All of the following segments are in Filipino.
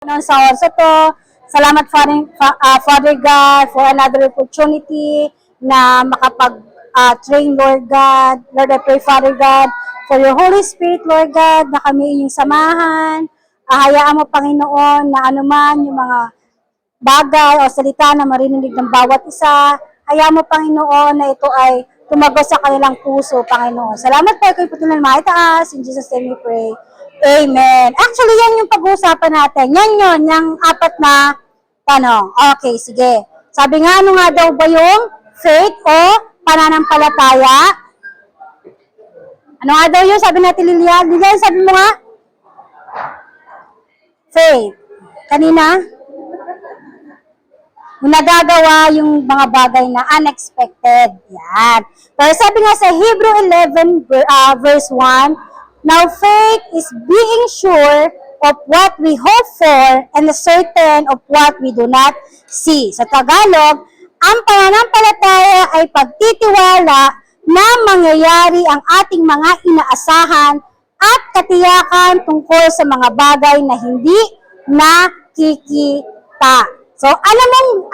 Panginoon, sa oras ito. Salamat, Father God, for another opportunity na makapag-train, Lord God. Lord, I pray, Father God, for your Holy Spirit, Lord God, na kami inyong samahan. Hayaan mo, Panginoon, na anuman yung mga bagay o salita na marinig ng bawat isa. Hayaan mo, Panginoon, na ito ay tumago sa kanilang puso, Panginoon. Salamat po kayo patuloy na maitaas. In Jesus' name we pray. Amen. Actually, yan yung pag-uusapan natin. Yan yun, yung apat na tanong. Okay, sige. Sabi nga, ano nga daw ba yung faith o pananampalataya? Ano nga daw yun? Sabi natin, Lilian. Lilian, sabi mo nga? Faith. Kanina? Nagagawa yung mga bagay na unexpected. Yan. Pero sabi nga sa Hebrew 11 verse 1, now faith is being sure of what we hope for and certain of what we do not see. Sa Tagalog, ang pananampalataya ay pagtitiwala na mangyayari ang ating mga inaasahan at katiyakan tungkol sa mga bagay na hindi nakikita. So, alam mo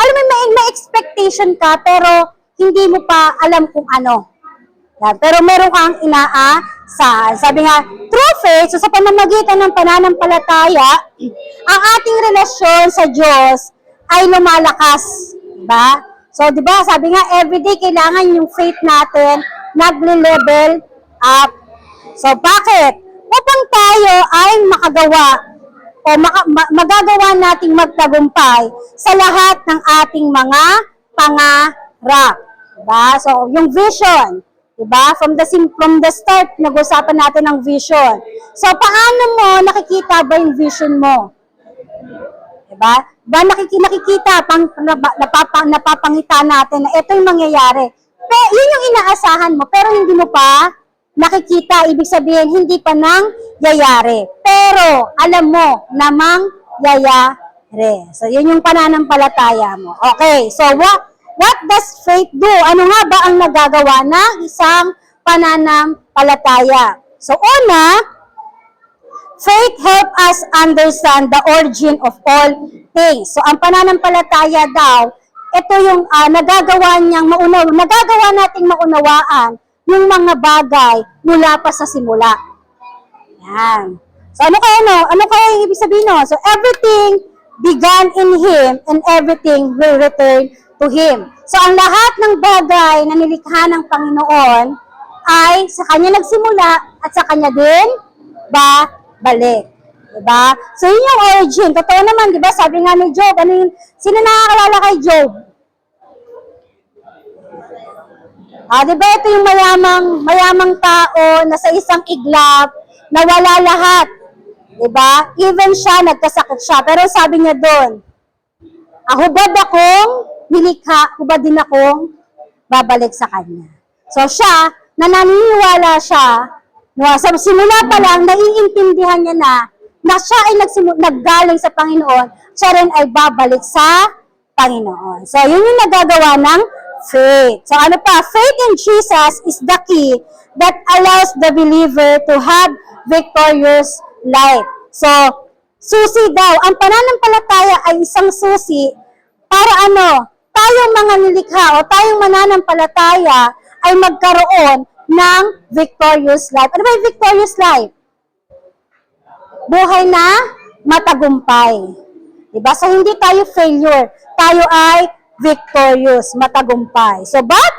may expectation ka, pero hindi mo pa alam kung ano. Yan. Pero meron kang inaasahan. Sabi nga, through faith, so sa pamamagitan ng pananampalataya, ang ating relasyon sa Diyos ay lumalakas. Diba? So, diba, sabi nga, everyday kailangan yung faith natin nagle-level up. So, bakit? Upang tayo ay makagawa o magagawa nating magtagumpay sa lahat ng ating mga pangarap. Diba? So, yung vision, diba? From the start, nag-usapan natin ng vision. So, paano mo nakikita ba yung vision mo? Diba? Ba nakikita, napapangita natin na ito yung mangyayari. Pero, yun yung inaasahan mo, pero hindi mo pa nakikita, ibig sabihin, hindi pa nang yayari. Pero, alam mo, namang yayari. So, yun yung pananampalataya mo. Okay, so what does faith do? Ano nga ba ang nagagawa ng isang pananampalataya? So, una, faith help us understand the origin of all things. So, ang pananampalataya daw, ito yung nagagawa nating maunawaan yung mga bagay mula pa sa simula. Yan. So, ano kaya ibig sabihin no? So, everything began in Him and everything will return to Him. So, ang lahat ng bagay na nilikha ng Panginoon ay sa Kanya nagsimula at sa Kanya din babalik. Diba? So, yun yung origin. Totoo naman, diba? Sabi nga ni Job, sino nakakalala kay Job? Diba ito yung mayamang tao na sa isang iglap, nawala lahat. Diba? Even siya, nagkasakit siya. Pero sabi niya doon, hubad akong nilikha, hubad din akong babalik sa kanya. So siya, naniniwala siya, sa simula pa lang, naiintindihan niya na siya ay naggaling sa Panginoon, siya rin ay babalik sa Panginoon. So yun yung nagagawa ng faith. So ano pa? Faith in Jesus is the key that allows the believer to have victorious life. So, susi daw. Ang pananampalataya ay isang susi para tayong mga nilikha o tayong mananampalataya ay magkaroon ng victorious life. Ano ba yung victorious life? Buhay na matagumpay. Diba? So, hindi tayo failure. Tayo ay victorious, matagumpay. So, but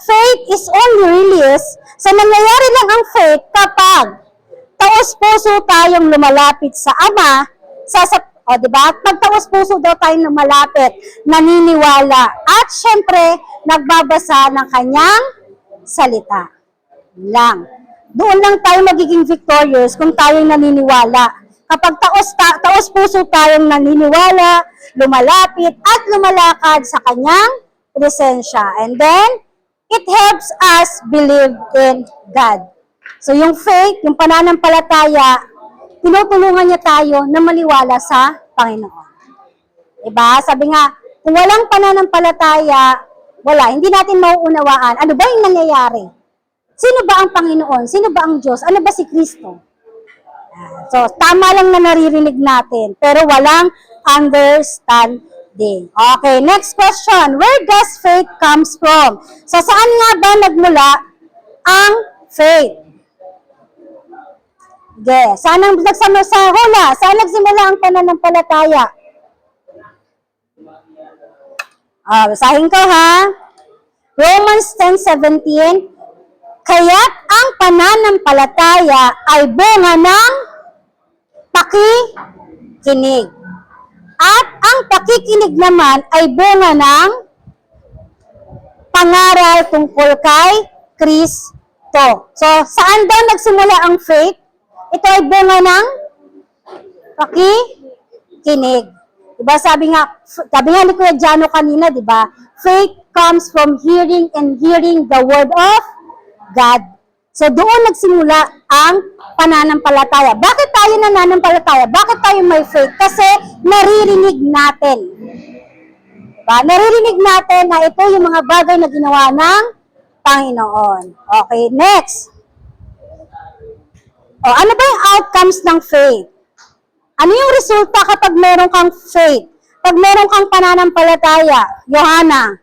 faith is only released. So, nangyayari lang ang faith kapag taos-puso tayong lumalapit sa Ama, diba? Pag taos-puso daw tayong lumalapit, naniniwala, at syempre, nagbabasa ng Kanyang salita. Lang. Doon lang tayo magiging victorious kung tayo'y naniniwala. Kapag taos-puso tayong naniniwala, lumalapit at lumalakad sa Kanyang presensya. And then, it helps us believe in God. So, yung faith, yung pananampalataya, tinutulungan niya tayo na maliwala sa Panginoon. Diba? Sabi nga, kung walang pananampalataya, wala. Hindi natin mauunawaan. Ano ba yung nangyayari? Sino ba ang Panginoon? Sino ba ang Diyos? Ano ba si Kristo? So, tama lang na naririnig natin, pero walang understanding. Okay, next question. Where does faith comes from? So, saan nga ba nagmula ang faith? Okay, saan nagsimula ang pananampalataya? Basahin ko ha. Romans 10:17. Kaya't ang pananampalataya ay bunga ng pakikinig. At ang pakikinig naman ay bunga ng pangaral tungkol kay Kristo. So, saan daw nagsimula ang faith? Ito ay bunga ng pakikinig. Diba, sabi nga ni Kuya Jano kanina, diba, faith comes from hearing and hearing the word of God. So, doon nagsimula ang pananampalataya. Bakit tayo nananampalataya? Bakit tayo may faith? Kasi naririnig natin. Diba? Naririnig natin na ito yung mga bagay na ginawa ng Panginoon. Okay, next. Ano ba yung outcomes ng faith? Ano yung resulta kapag meron kang faith? Pag meron kang pananampalataya, Johanna,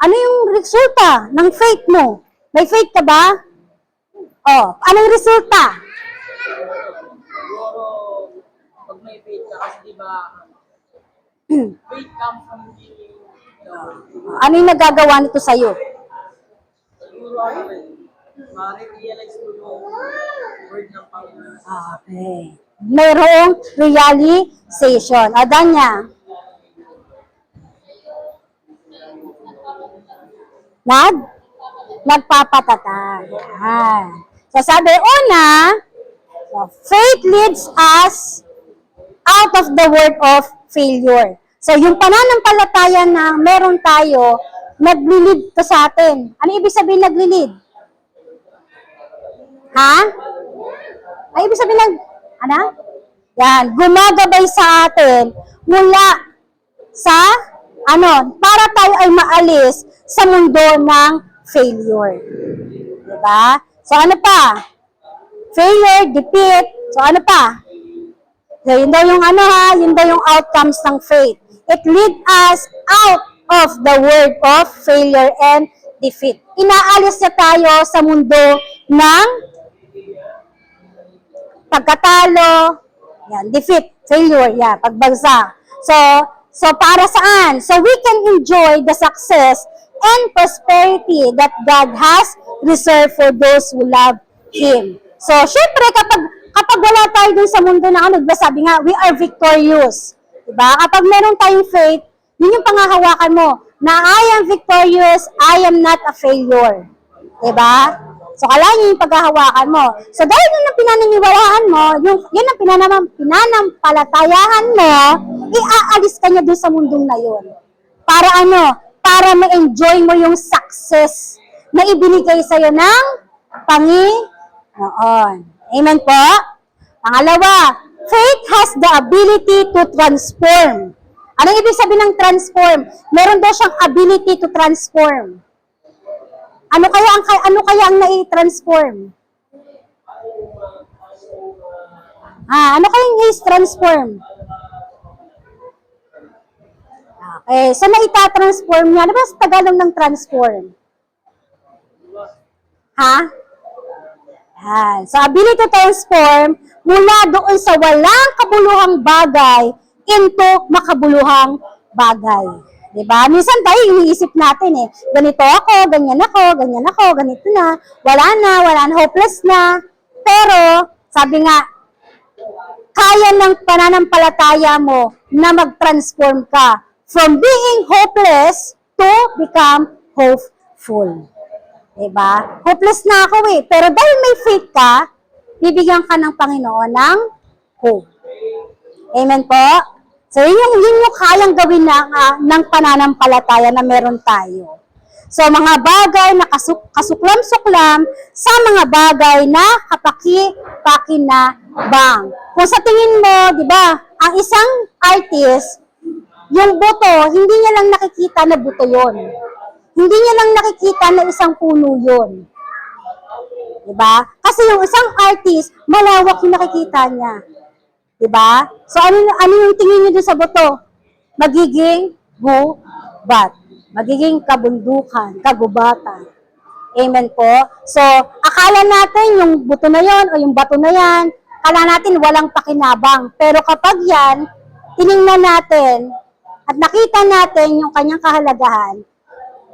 ano yung resulta ng faith mo? May faith ka ba? Anong resulta? Pag may faith ka, kasi diba, faith comes from hearing. Ano yung nagagawa nito sa'yo? Siguro ma-realize mo yung word ng Panginoon. Okay. Mayroong realization. Adanya. Nagpapatatag. So sabi, una, faith leads us out of the world of failure. So yung pananampalataya na meron tayo, naglilid to sa atin. Ano ibig sabihin naglilid? Ay ibig sabihin yan, gumagabay sa atin mula sa para tayo ay maalis sa mundo ng failure. Diba? So, ano pa? Failure, defeat. So, ano pa? So, yun daw yung outcomes ng faith. It leads us out of the world of failure and defeat. Inaalis na tayo sa mundo ng pagkatalo, yan, defeat, failure, yan, pagbagsak. So para saan? So we can enjoy the success and prosperity that God has reserved for those who love Him. So, syempre, kapag wala tayo dun sa mundo na sabi nga, we are victorious. Diba? Kapag meron tayong faith, yun yung pangahawakan mo, na I am victorious, I am not a failure. Diba? So, kailangan yung paghahawakan mo. So, dahil yun ang pinaniniwalaan mo, yun ang pinanampalatayahan mo, iaalis ka niya dun sa mundong na yun. Para Para ma-enjoy mo yung success na ibinigay sa'yo ng Panginoon. Amen po? Pangalawa, faith has the ability to transform. Anong ibig sabihin ng transform? Meron daw siyang ability to transform. Ano kaya ang nai-transform? Ano kaya yung i-transform? Okay, so naita-transform niya. Ano ba sa Tagalog ng transform? So, ability to transform mula doon sa walang kabuluhang bagay into makabuluhang bagay. Diba? Minsan tayo iniisip natin ganito ako, ganyan ako, ganito na, wala na, hopeless na. Pero, sabi nga, kaya ng pananampalataya mo na mag-transform ka from being hopeless to become hopeful. Diba? Hopeless na ako pero dahil may faith ka, bibigyan ka ng Panginoon ng hope. Amen po? So, yun yung kayang gawin ng pananampalataya na meron tayo. So, mga bagay na kasuklam-suklam sa mga bagay na kapaki-pakinabang. Kung sa tingin mo, di ba, ang isang artist, yung buto, hindi niya lang nakikita na buto yon. Hindi niya lang nakikita na isang puno yon. Di ba? Kasi Kasi yung isang artist, malawak yung nakikita niya. Diba? So, ano yung tingin niyo doon sa buto? Magiging gubat. Magiging kabundukan, kagubatan. Amen po. So, akala natin yung buto na yon o yung bato na yan, akala natin walang pakinabang. Pero kapag yan, tiningnan natin at nakita natin yung kanyang kahalagahan,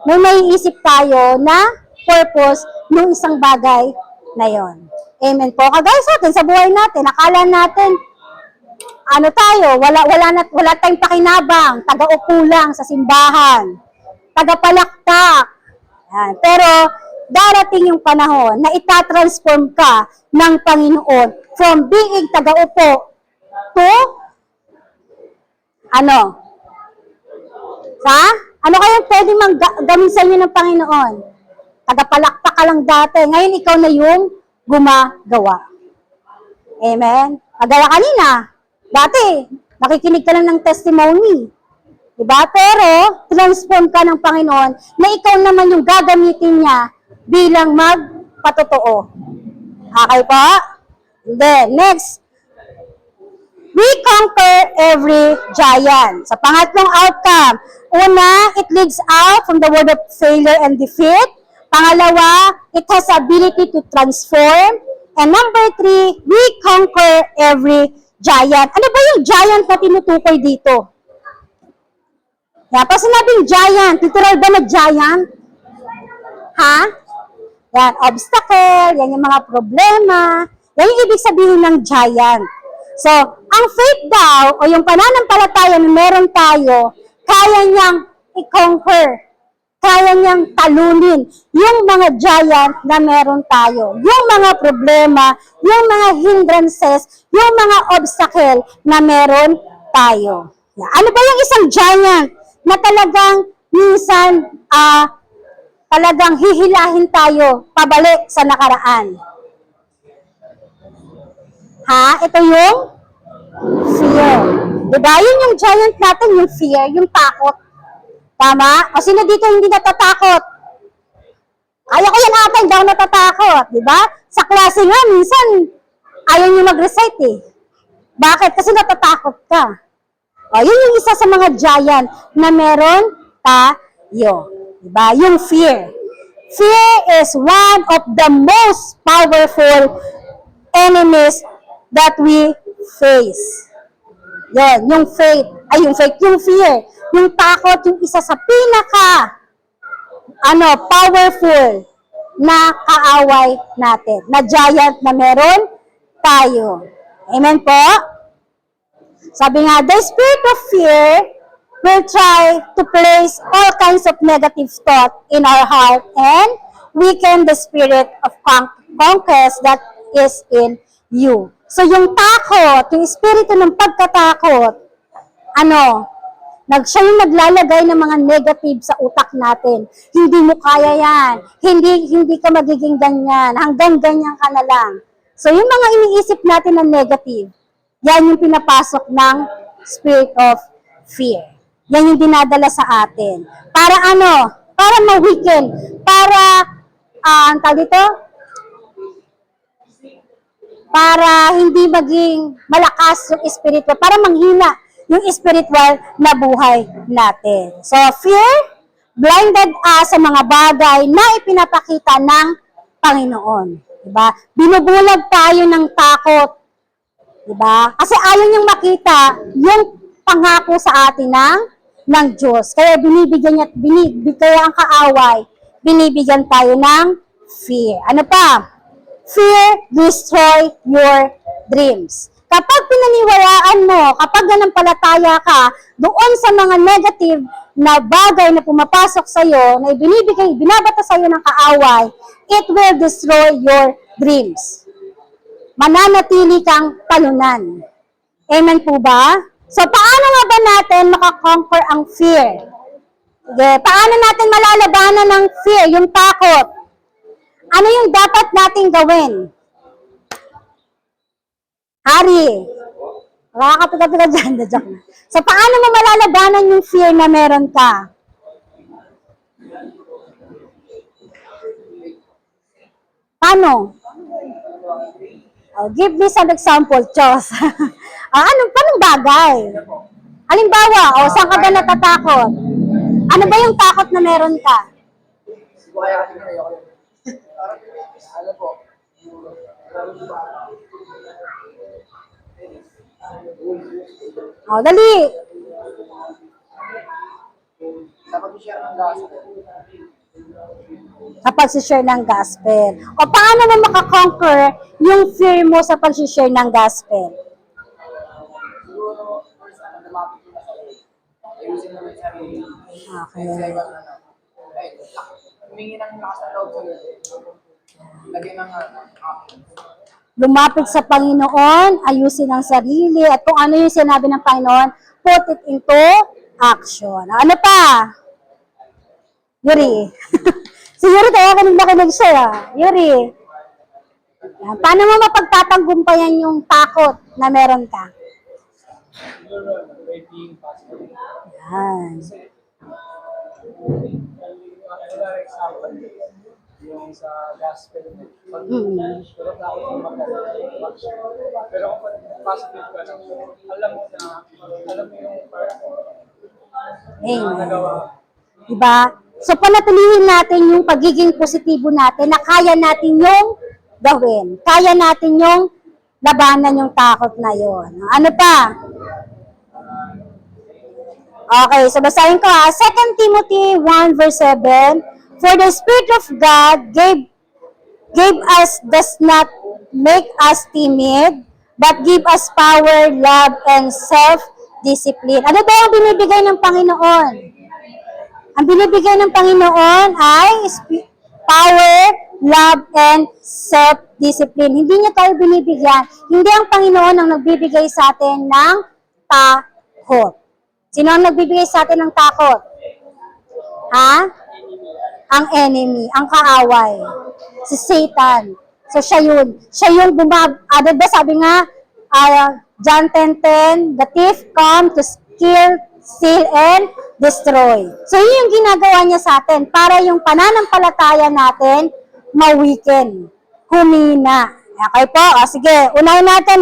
may maiisip tayo na purpose ng isang bagay na yon. Amen po. Kagaya sa atin, sa buhay natin, akala natin, ano tayo, wala tayong pakinabang, taga-upo lang sa simbahan, taga-palaktak. Yan. Pero, darating yung panahon na itatransform ka ng Panginoon from being taga-upo to, ano? Ano kayang pwede gawin sa inyo ng Panginoon? Tagapalakpak ka lang dati. Ngayon, ikaw na yung gumagawa. Amen? Kagaya kanina, dati, nakikinig ka lang ng testimony. Diba? Pero, transform ka ng Panginoon na ikaw naman yung gagamitin niya bilang magpatotoo. Okay po? Then, next. We conquer every giant. Sa pangatlong outcome, una, it leads out from the word of failure and defeat. Pangalawa, it has ability to transform. And number 3, we conquer every giant. Ano ba yung giant na tinutukoy dito? Yan, pag sinabing giant, literal ba na giant? Ha? Yan, obstacle, yan yung mga problema. Yan yung ibig sabihin ng giant. So, ang faith daw, o yung pananampalataya na meron tayo, kaya niyang i-conquer, kaya niyang talunin yung mga giant na meron tayo. Yung mga problema, yung mga hindrances, yung mga obstacle na meron tayo. Yan. Ano ba yung isang giant na talagang minsan, talagang hihilahin tayo pabalik sa nakaraan? Ha? Ito yung fear. Diba? Yun yung giant natin, yung fear, yung takot. Tama? O sino dito hindi natatakot? Kaya ko yan ata, hindi ako natatakot. Diba? Sa klase nga, minsan, ayaw nyo mag-recite eh. Bakit? Kasi natatakot ka. O, yun yung isa sa mga giant na meron tayo. Diba? Yung fear. Fear is one of the most powerful enemies that we face. Yun, yung fear. Yung takot, yung isa sa powerful na kaaway natin. Na giant na meron tayo. Amen po? Sabi nga, the spirit of fear will try to place all kinds of negative thought in our heart and weaken the spirit of conquest that is in you. So yung takot, yung espiritu ng pagkatakot, siya yung naglalagay ng mga negative sa utak natin. Hindi mo kaya yan. Hindi ka magiging ganyan. Hanggang ganyan ka na lang. So yung mga iniisip natin na negative, yan yung pinapasok ng spirit of fear. Yan yung dinadala sa atin. Para Para ma-weaken. Para, para hindi maging malakas yung spiritual, para manghina yung spiritual na buhay natin. So, fear blinded us sa mga bagay na ipinapakita ng Panginoon. Diba? Binubulag tayo ng takot. Diba? Kasi ayaw niyang makita yung pangako sa atin ng Diyos. Kaya kaya ang kaaway, binibigyan tayo ng fear. Ano pa? Fear destroy your dreams. Kapag pinaniwalaan mo, kapag nanampalataya ka doon sa mga negative na bagay na pumapasok sa iyo, na binabata sa iyo ng kaaway, it will destroy your dreams. Mananatili kang talunan. Amen po ba? So, paano nga ba natin makakonquer ang fear? Okay, paano natin malalabanan ng fear, yung takot? Ano yung dapat nating gawin? Hari, makakapit ka dyan, joke na. So, paano mo malalabanan yung fear na meron ka? Paano? Oh, give me some example, Chos. Paano bagay? Halimbawa, saan ka ba natatakot? Ano ba yung takot na meron ka? Ano po? Dali. Dapat i-share ng gospel. Sa pag-share ng gospel. O paano mo makakonquer yung fear mo sa pag-share ng gospel? Siguro, first, lumapit ko na sa Lord. Ayusin naman sa sarili. Okay. Second, humingi ng lakas ng loob sa Lord. Lagyan ng action. Lumapit sa Panginoon, ayusin ang sarili, at kung ano yung sinabi ng Panginoon, put it into action. Ano pa? Yuri. Si Yuri, kaya ka nakinig siya. Yuri. Yan. Paano mo mapagtatanggumpayan yung takot na meron ka? Siguro, by being positive. Yan. Another example, yung sa gospel, pag pero ako yung mag-share. Pero kung positive ka lang, alam mo yung parang nagawa. Diba? So, panatilihin natin yung pagiging positibo natin na kaya natin yung gawin. Kaya natin yung labanan yung takot na yon. Ano pa? Okay, so basahin ko 2 Timothy 1 verse 7. For the Spirit of God gave us, does not make us timid, but give us power, love, and self-discipline. Ano daw ang binibigay ng Panginoon? Ang binibigay ng Panginoon ay power, love, and self-discipline. Hindi niya tayo binibigyan. Hindi ang Panginoon ang nagbibigay sa atin ng takot. Sino ang nagbibigay sa atin ng takot? Ha? Ang enemy, ang kaaway. Si Satan. So, siya yun. Siya yung diba sabi nga, John 10:10, the thief come to kill, steal, and destroy. So, yun yung ginagawa niya sa atin para yung pananampalataya natin ma-weaken, humina. Okay po? Sige, unahin natin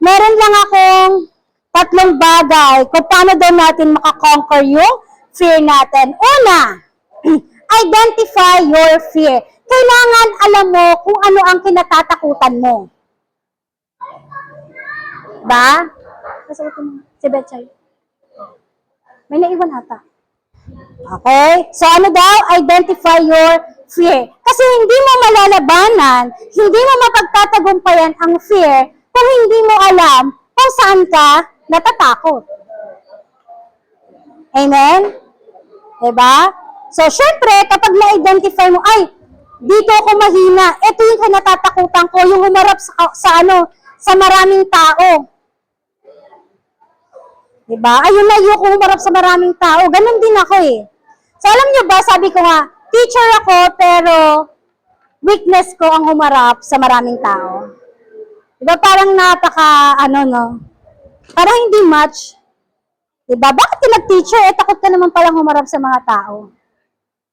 meron lang akong 3 bagay kung paano daw natin makakonquer yung fear natin. Una, identify your fear. Kailangan alam mo kung ano ang kinatatakutan mo. Ba? Si Betchay. May naiwan ata. Okay? So ano daw? Identify your fear. Kasi hindi mo malalabanan, hindi mo mapagtatagumpayan ang fear kung hindi mo alam kung saan ka natatakot. Amen? Diba? So, syempre, kapag na-identify mo, ay, dito ako mahina, ito yung kinatatakutan ko, yung humarap sa maraming tao. Diba? Ayun na, yung humarap sa maraming tao. Ganon din ako eh. So, alam nyo ba, sabi ko nga, teacher ako, pero weakness ko ang humarap sa maraming tao. Diba? Parang parang hindi much. Diba? Bakit ka nag-teacher? Takot ka naman palang humarap sa mga tao.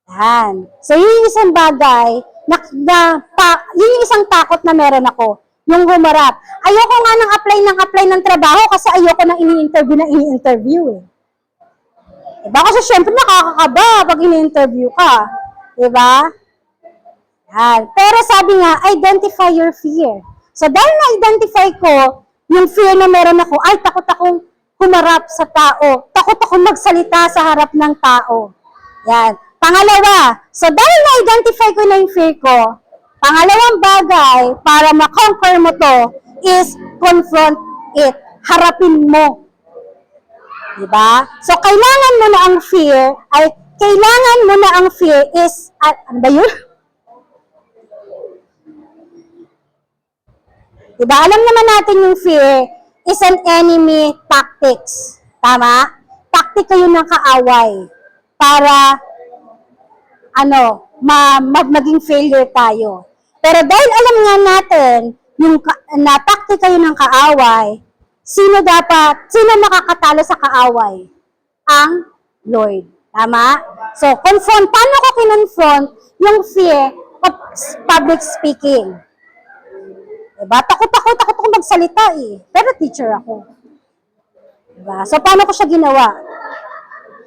Yan. So, yun yung isang bagay, yun yung isang takot na meron ako, yung humarap. Ayoko nga ng apply ng trabaho kasi ayoko nang ini-interview eh. Diba? Kasi syempre nakakakaba pag ini-interview ka. Diba? Yan. Pero sabi nga, identify your fear. So, dahil na-identify ko yung fear na meron ako, ay takot akong humarap sa tao. Takot akong magsalita sa harap ng tao. Yan. Pangalawa, so dahil na-identify ko na yung fear ko, pangalawang bagay para ma-conquer mo to is confront it. Harapin mo. Diba? So, kailangan mo na ang fear is, ano ba yun? Diba? Alam naman natin yung fear is an enemy tactics. Tama? Taktika yun ng kaaway. Para maging failure tayo. Pero dahil alam nga natin, yung taktika yun ng kaaway, sino makakatalo sa kaaway? Ang Lord. Tama? So, paano ko kinonfront yung fear of public speaking? Diba? Takot ako magsalita eh. Pero teacher ako. Diba? So, paano ko siya ginawa?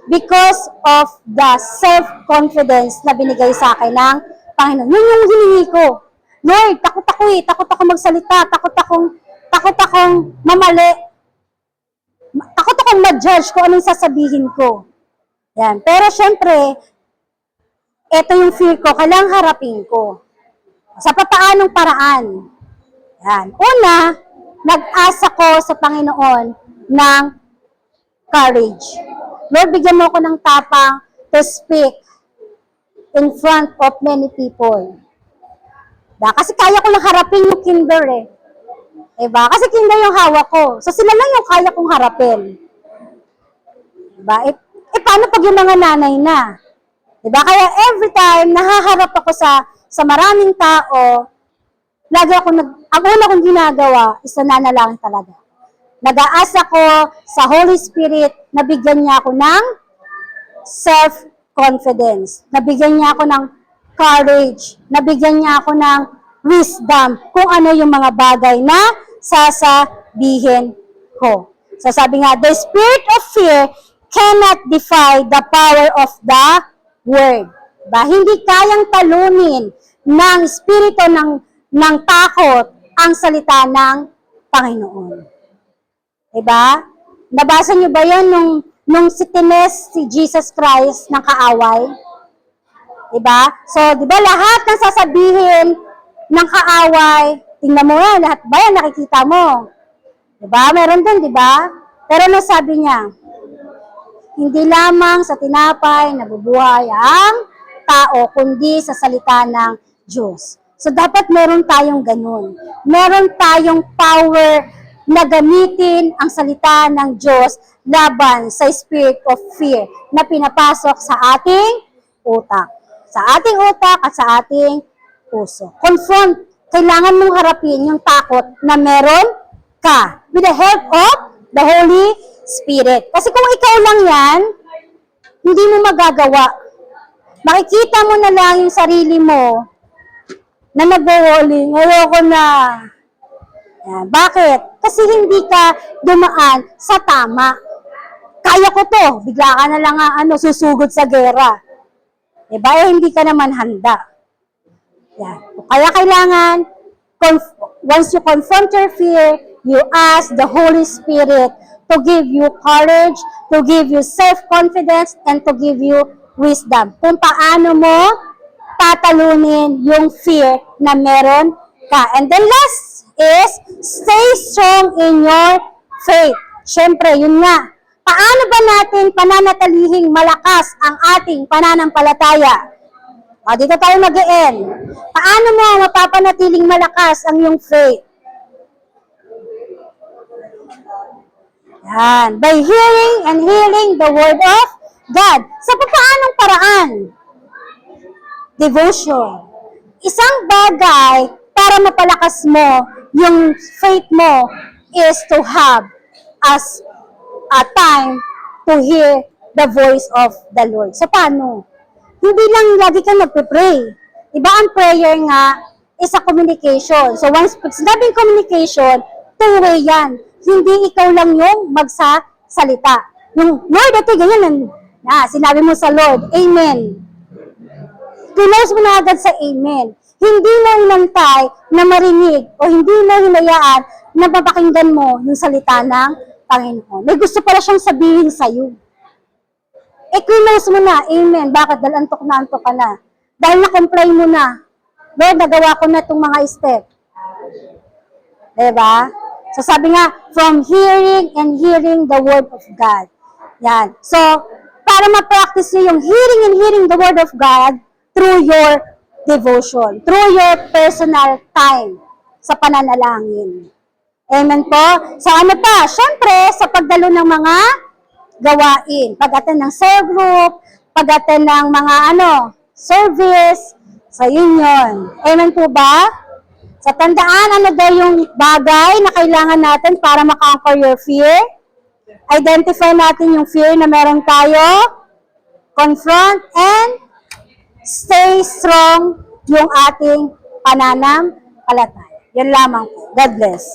Because of the self-confidence na binigay sa akin ng Panginoon. Yun yung hiningi ko. Lord, takot ako eh. Takot ako magsalita. Takot akong mamali. Takot akong ma-judge kung anong sasabihin ko. Yan. Pero syempre, ito yung fear ko. Kailangang harapin ko. Sa papaanong paraan. Yan. Una, nag-asa ko sa Panginoon ng courage. Lord, bigyan mo ako ng tapang to speak in front of many people. Kasi kaya ko lang harapin yung kinder eh. Diba? Kasi kinder yung hawak ko. So sila lang yung kaya kong harapin. Diba? Paano pag yung mga nanay na? Diba? Kaya every time nahaharap ako sa maraming tao, lagi ako ang una kong ginagawa is nananalangin talaga. Nag-aasa ko sa Holy Spirit na bigyan niya ako ng self-confidence. Nabigyan niya ako ng courage. Nabigyan niya ako ng wisdom kung ano yung mga bagay na sasabihin ko. So sabi nga, the spirit of fear cannot defy the power of the word. Hindi kayang talunin ng espiritu ng takot ang salita ng Panginoon. Diba? Nabasa niyo ba yan nung tines si Jesus Christ ng kaaway? Diba? So, diba lahat ng sasabihin ng kaaway, tingnan mo yan, lahat ba yan nakikita mo? Diba? Meron dun, diba? Pero nasabi niya, hindi lamang sa tinapay nabubuhay ang tao, kundi sa salita ng Diyos. So, dapat meron tayong ganun. Meron tayong power na gamitin ang salita ng Diyos laban sa spirit of fear na pinapasok sa ating utak. Sa ating utak at sa ating puso. Confront. Kailangan mong harapin yung takot na meron ka with the help of the Holy Spirit. Kasi kung ikaw lang yan, hindi mo magagawa. Makikita mo na lang yung sarili mo na nag-walling, ayoko na. Yan. Bakit? Kasi hindi ka dumaan sa tama. Kaya ko to. Bigla ka na lang susugod sa gera. Diba? Hindi ka naman handa. Yan. Kaya kailangan, once you confront your fear, you ask the Holy Spirit to give you courage, to give you self-confidence, and to give you wisdom. Kung paano mo tatalunin yung fear na meron ka. And then last is, stay strong in your faith. Siyempre, yun nga. Paano ba natin pananatalihing malakas ang ating pananampalataya? Dito tayo mag-e-end. Paano mo mapapanatiling malakas ang iyong faith? Yan. By hearing and hearing the word of God. Sa paanong paraan? Devotion. Isang bagay para mapalakas mo yung faith mo is to have as a time to hear the voice of the Lord. So, paano? Hindi lang lagi kang nagpe-pray. Diba ang prayer nga is a communication. So, once sinabing communication, two-way yan. Hindi ikaw lang yung magsasalita. Yung Lord, ito, ganyan. Sinabi mo sa Lord, Amen. Close mo na agad sa Amen. Hindi mo inantay na marinig o hindi mo hinayaan na babakinggan mo yung salita ng Panginoon. May gusto pala siyang sabihin sa'yo. Close mo na, Amen. Bakit? Dahil antok ka na. Dahil na-comply mo na. Lord, nagawa ko na itong mga step. Diba? So sabi nga, from hearing and hearing the word of God. Yan. So, para ma-practice nyo yung hearing and hearing the word of God through your devotion, through your personal time sa pananalangin. Amen po? So ano pa? Siyempre, sa pagdalo ng mga gawain. Pag-attend ng cell group, pag-attend ng mga service. So yun yun. Amen po ba? Sa tandaan, ano daw yung bagay na kailangan natin para ma-conquer your fear? Identify natin yung fear na meron tayo. Confront and stay strong yung ating pananampalataya. Yan lamang po. God bless.